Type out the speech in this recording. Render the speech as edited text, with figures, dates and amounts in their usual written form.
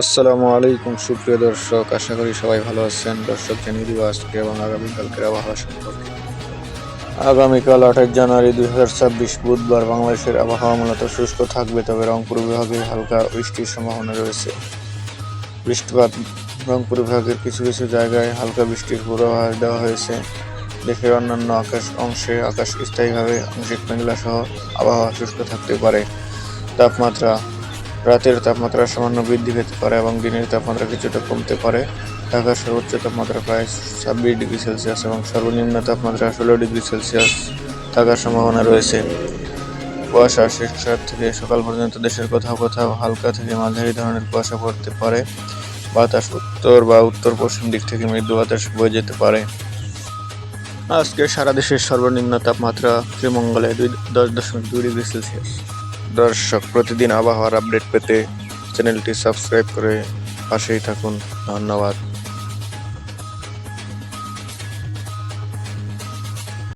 আসসালামু আলাইকুম সুপ্রিয় দর্শক, আশা করি সবাই ভালো আছেন। দর্শক, জানিয়ে দিব আজকে এবং আগামীকালকের আবহাওয়া সম্পর্কে। আগামীকাল 8 জানুয়ারি 2026 বুধবার বাংলাদেশের আবহাওয়া মূলত শুষ্ক থাকবে, তবে রংপুর বিভাগে হালকা বৃষ্টির সম্ভাবনা রয়েছে। বৃষ্টিপাত, রংপুর বিভাগের কিছু কিছু জায়গায় হালকা বৃষ্টির পূর্বাভাস দেওয়া হয়েছে। দেশের অন্যান্য অংশে আকাশ স্থায়ীভাবে আংশিক মেঘলা সহ আবহাওয়া শুষ্ক থাকতে পারে। তাপমাত্রা, রাতের তাপমাত্রা সামান্য বৃদ্ধি পেতে পারে এবং দিনের তাপমাত্রা কিছুটা কমতে পারে। ঢাকার সর্বোচ্চ তাপমাত্রা প্রায় 26 ডিগ্রি সেলসিয়াস এবং সর্বনিম্ন তাপমাত্রা 16 ডিগ্রি সেলসিয়াস থাকার সম্ভাবনা রয়েছে। কুয়াশা, শেষ রাত থেকে সকাল পর্যন্ত দেশের কোথাও কোথাও হালকা থেকে মাঝারি ধরনের কুয়াশা পড়তে পারে। বাতাস উত্তর বা উত্তর পশ্চিম দিক থেকে মৃদু বাতাস বয়ে যেতে পারে। আজকে সারা দেশের সর্বনিম্ন তাপমাত্রা শ্রীমঙ্গলে 10.2 ডিগ্রি সেলসিয়াস। দর্শক, প্রতিদিন আবহাওয়ার আপডেট পেতে চ্যানেলটি সাবস্ক্রাইব করে পাশেই থাকুন। ধন্যবাদ।